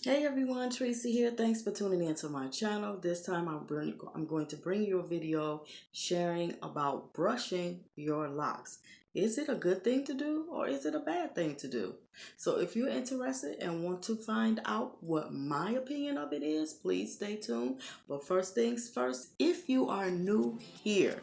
Hey everyone, Tracy here. Thanks for tuning into my channel. This time I'm going to bring you a video sharing about brushing your locks. Is it a good thing to do or is it a bad thing to do? So if you're interested and want to find out what my opinion of it is, please stay tuned. But first things first, if you are new here,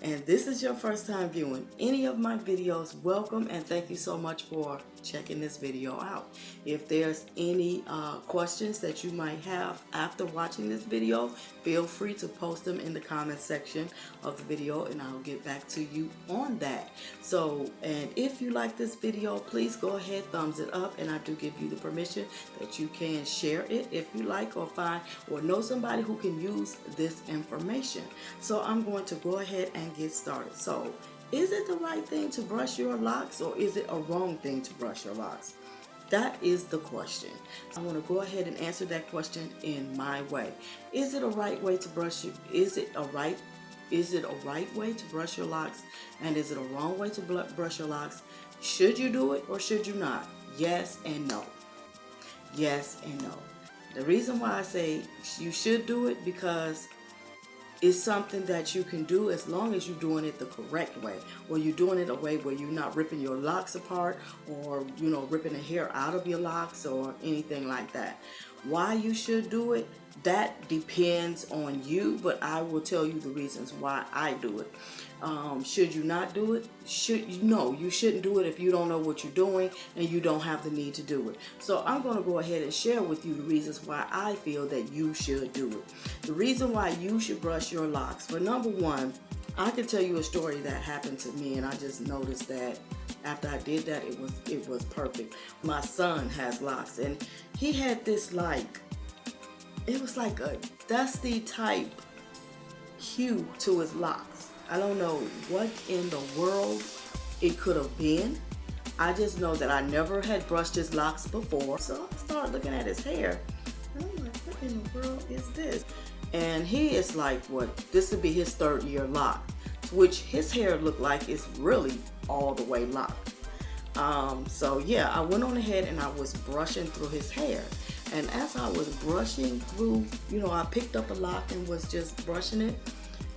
and this is your first time viewing any of my videos, welcome and thank you so much for checking this video out. If there's any questions that you might have after watching this video, feel free to post them in the comment section of the video and I'll get back to you on that. So, and if you like this video, please go ahead, thumbs it up, and I do give you the permission that you can share it if you like or find or know somebody who can use this information. So I'm going to go ahead and get started. So, is it the right thing to brush your locks or is it a wrong thing to brush your locks? That is the question. I want to go ahead and answer that question in my way. Is it a right way to brush you? Is it a right way to brush your locks? And is it a wrong way to brush your locks? Should you do it or should you not? Yes and no. Yes and no. The reason why I say you should do it because it's something that you can do as long as you're doing it the correct way, or you're doing it a way where you're not ripping your locks apart or ripping the hair out of your locks or anything like that. Why you should do it, that depends on you, but I will tell you the reasons why I do it. Should you not do it? You shouldn't do it if you don't know what you're doing and you don't have the need to do it. So I'm going to go ahead and share with you the reasons why I feel that you should do it. The reason why you should brush your locks. For number one, I can tell you a story that happened to me, and I just noticed that after I did that, it was perfect. My son has locks, and he had this it was like a dusty type hue to his locks. I don't know what in the world it could have been. I just know that I never had brushed his locks before. So I started looking at his hair, and I'm like, what in the world is this? And he is like, this would be his third year lock, which his hair looked like it's really all the way locked. So yeah, I went on ahead and I was brushing through his hair. And as I was brushing through, I picked up a lock and was just brushing it.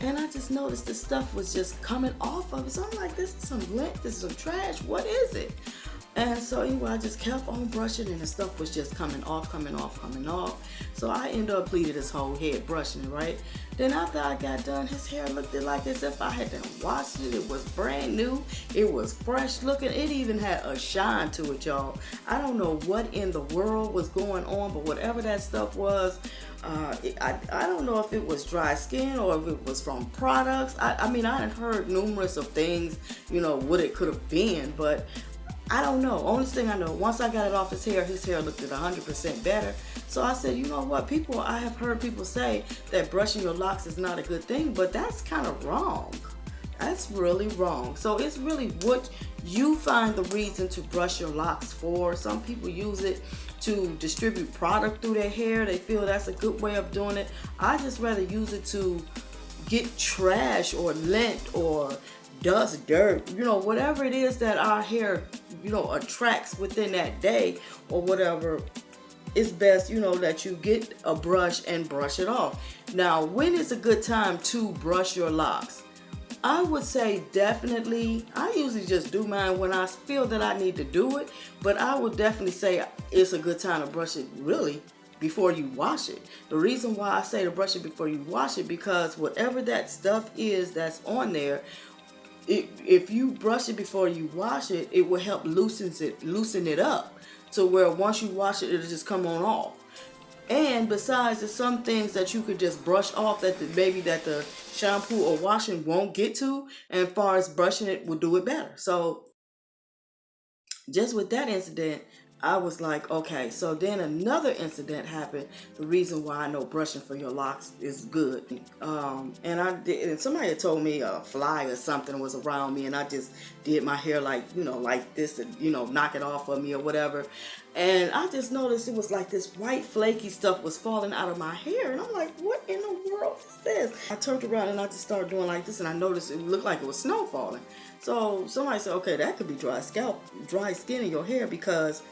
And I just noticed the stuff was just coming off of it. So I'm like, this is some lint, this is some trash, what is it? And so anyway, I just kept on brushing and the stuff was just coming off. So I ended up pleated his whole head brushing it, right? Then after I got done, his hair looked like as if I had washed it. It was brand new. It was fresh looking. It even had a shine to it, y'all. I don't know what in the world was going on, but whatever that stuff was, I don't know if it was dry skin or if it was from products. I mean, I had heard numerous of things, what it could have been, but I don't know. Only thing I know, once I got it off his hair looked at 100% better. So I said, you know what, I have heard people say that brushing your locks is not a good thing, but that's kind of wrong. That's really wrong. So it's really what you find the reason to brush your locks for. Some people use it to distribute product through their hair. They feel that's a good way of doing it. I just rather use it to get trash or lint or dust, dirt, whatever it is that our hair, attracts within that day or whatever. It's best, that you get a brush and brush it off. Now, when is a good time to brush your locks? I would say definitely, I usually just do mine when I feel that I need to do it, but I would definitely say it's a good time to brush it really before you wash it. The reason why I say to brush it before you wash it, because whatever that stuff is that's on there, if you brush it before you wash it, it will help loosen it up to where once you wash it, it'll just come on off. And besides, there's some things that you could just brush off that the shampoo or washing won't get to, and as far as brushing it will do it better. So just with that incident, I was like, okay. So then another incident happened. The reason why I know brushing for your locks is good. And somebody had told me a fly or something was around me, and I just did my hair like this, and knock it off of me or whatever. And I just noticed it was like this white flaky stuff was falling out of my hair, and I'm like, what in the world is this? I turned around and I just started doing like this, and I noticed it looked like it was snow falling. So somebody said, okay, that could be dry skin in your hair, because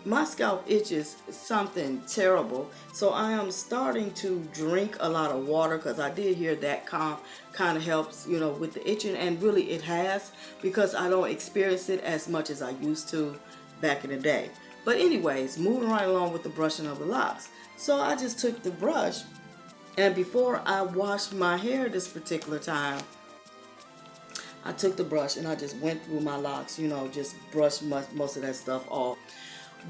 my scalp itches something terrible, so I am starting to drink a lot of water, because I did hear that kind of helps, you know, with the itching, and really it has, because I don't experience it as much as I used to back in the day. But anyways, moving right along with the brushing of the locks. So I just took the brush, and before I washed my hair this particular time, I took the brush and I just went through my locks, you know, just brushed most of that stuff off.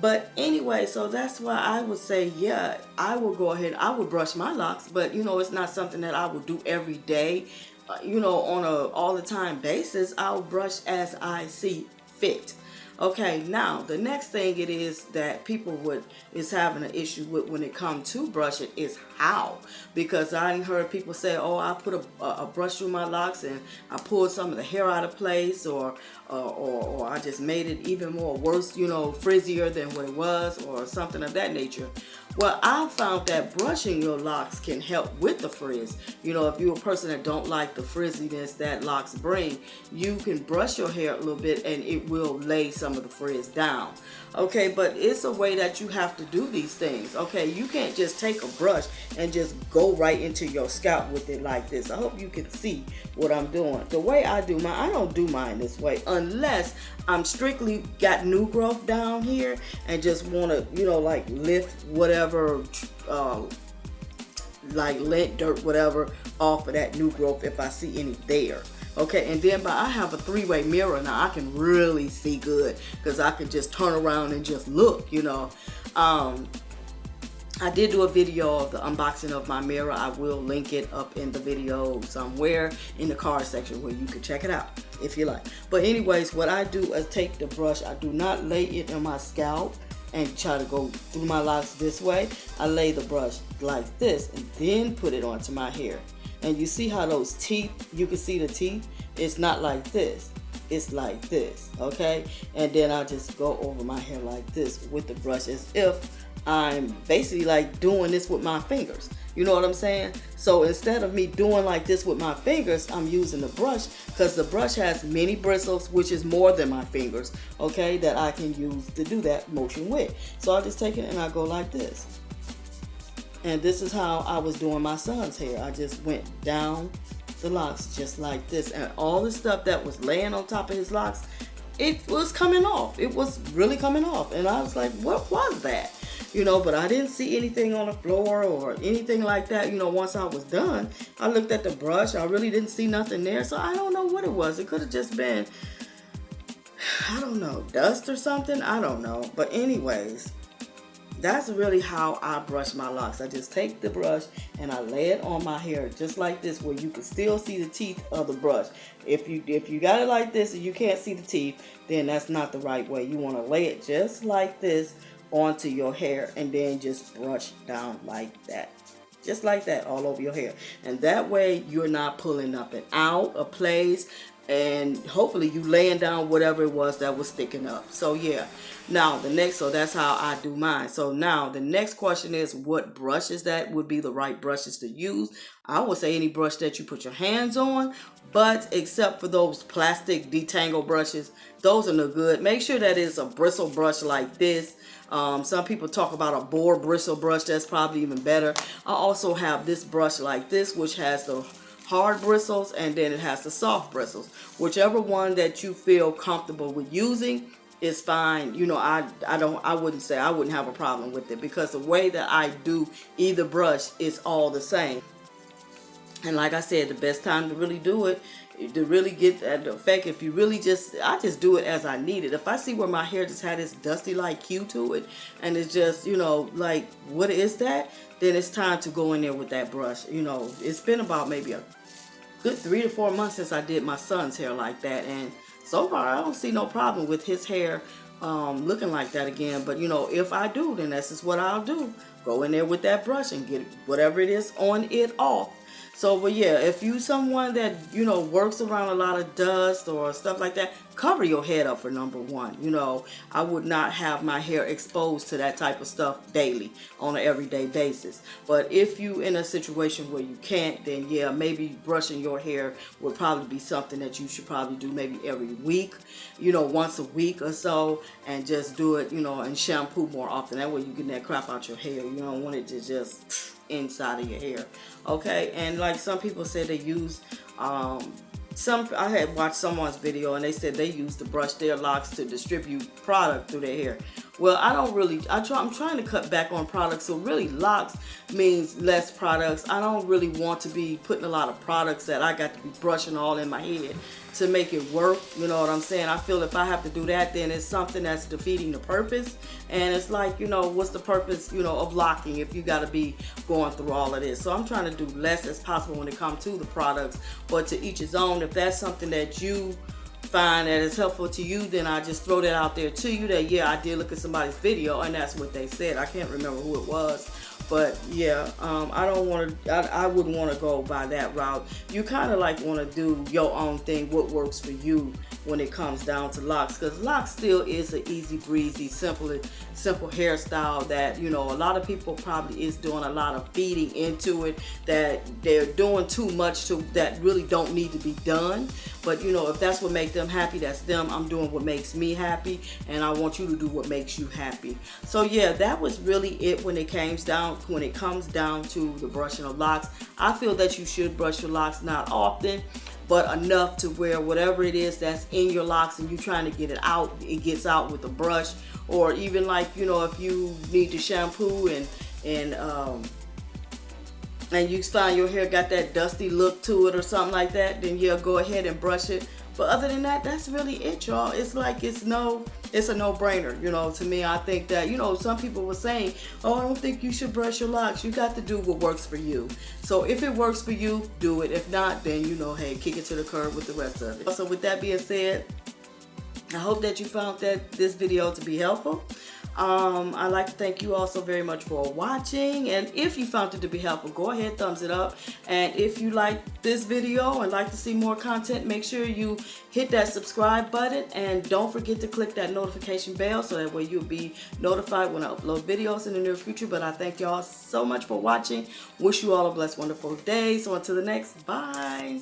But anyway, so that's why I would say, yeah, I will go ahead, I would brush my locks, but you know, it's not something that I would do every day, you know, on a all the time basis. I'll brush as I see fit. Okay, now the next thing it is that people is having an issue with when it comes to brushing is how. Because I heard people say, oh, I put a brush through my locks and I pulled some of the hair out of place, or I just made it even more worse, you know, frizzier than what it was, or something of that nature. Well, I found that brushing your locks can help with the frizz. You know, if you're a person that don't like the frizziness that locks bring, you can brush your hair a little bit and it will lay some of the frizz down. Okay, but it's a way that you have to do these things. Okay, you can't just take a brush and just go right into your scalp with it like this. I hope you can see what I'm doing. The way I do mine, I don't do mine this way unless I'm strictly got new growth down here and just want to, you know, like lift whatever, like lint, dirt, whatever off of that new growth if I see any there. Okay, and then I have a 3-way mirror now. I can really see good because I can just turn around and just look, you know. I did do a video of the unboxing of my mirror. I will link it up in the video somewhere in the card section where you can check it out if you like. But anyways, what I do is take the brush. I do not lay it in my scalp and try to go through my locks this way. I lay the brush like this and then put it onto my hair. And you see how those teeth, you can see the teeth? It's not like this. It's like this, okay? And then I just go over my hair like this with the brush as if I'm basically like doing this with my fingers. You know what I'm saying? So instead of me doing like this with my fingers, I'm using the brush because the brush has many bristles, which is more than my fingers, okay, that I can use to do that motion with. So I just take it and I go like this. And this is how I was doing my son's hair. I just went down the locks just like this. And all the stuff that was laying on top of his locks, it was coming off. It was really coming off. And I was like, what was that? You know, but I didn't see anything on the floor or anything like that. You know, once I was done, I looked at the brush. I really didn't see nothing there. So I don't know what it was. It could have just been, I don't know, dust or something. I don't know. But anyways, that's really how I brush my locks. I just take the brush and I lay it on my hair just like this, where you can still see the teeth of the brush. If you got it like this and you can't see the teeth, then that's not the right way. You want to lay it just like this onto your hair and then just brush down like that. Just like that all over your hair. And that way you're not pulling up and out of place, and hopefully you laying down whatever it was that was sticking up. So yeah, now the next, so that's how I do mine. So now the next question is, what brushes that would be the right brushes to use? I would say any brush that you put your hands on, but except for those plastic detangle brushes, those are no good. Make sure that it's a bristle brush like this. Some people talk about a boar bristle brush. That's probably even better. I also have this brush like this, which has the hard bristles and then it has the soft bristles. Whichever one that you feel comfortable with using is fine. You know, I wouldn't have a problem with it, because the way that I do either brush is all the same. And like I said, the best time to really do it, to really get that effect, if you really I just do it as I need it. If I see where my hair just had this dusty like hue to it and it's just, you know, like, what is that? Then it's time to go in there with that brush. You know, it's been about maybe a good 3 to 4 months since I did my son's hair like that, and so far I don't see no problem with his hair looking like that again. But you know, if I do, then that's just what I'll do. Go in there with that brush and get whatever it is on it off. So, but yeah, if you someone that, you know, works around a lot of dust or stuff like that, cover your head up for number one. You know, I would not have my hair exposed to that type of stuff daily on an everyday basis. But if you in a situation where you can't, then yeah, maybe brushing your hair would probably be something that you should probably do maybe every week, you know, once a week or so, and just do it, you know, and shampoo more often. That way you get that crap out your hair. You don't want it to just inside of your hair. Okay, and like some people said they use I had watched someone's video and they said they used to brush their locks to distribute product through their hair. Well, I don't really, I'm trying to cut back on products, so really locks means less products. I don't really want to be putting a lot of products that I got to be brushing all in my head to make it work, you know what I'm saying? I feel if I have to do that, then it's something that's defeating the purpose. And it's like, you know, what's the purpose, you know, of locking if you got to be going through all of this? So I'm trying to do less as possible when it comes to the products, but to each his own. If that's something that you find that is helpful to you, then I just throw that out there to you that, yeah, I did look at somebody's video and that's what they said. I can't remember who it was. But yeah, I don't want to, I wouldn't want to go by that route. You kind of like want to do your own thing, what works for you when it comes down to locks, because locks still is an easy breezy, simple hairstyle that, you know, a lot of people probably is doing a lot of feeding into it, that they're doing too much to that really don't need to be done. But you know, if that's what makes them happy, that's them. I'm doing what makes me happy, and I want you to do what makes you happy. So yeah, that was really it when it comes down to the brushing of locks. I feel that you should brush your locks not often, but enough to where whatever it is that's in your locks and you trying to get it out, it gets out with a brush. Or even like, you know, if you need to shampoo and you find your hair got that dusty look to it or something like that, then yeah, go ahead and brush it. But other than that, that's really it, y'all. It's like it's a no-brainer, you know. To me, I think that, you know, some people were saying, oh, I don't think you should brush your locks. You got to do what works for you. So if it works for you, do it. If not, then, you know, hey, kick it to the curb with the rest of it. So with that being said, I hope that you found this video to be helpful. I'd like to thank you all so very much for watching, and if you found it to be helpful, go ahead, thumbs it up. And if you like this video and like to see more content, make sure you hit that subscribe button, and don't forget to click that notification bell so that way you'll be notified when I upload videos in the near future. But I thank y'all so much for watching. Wish you all a blessed, wonderful day. So until the next, bye.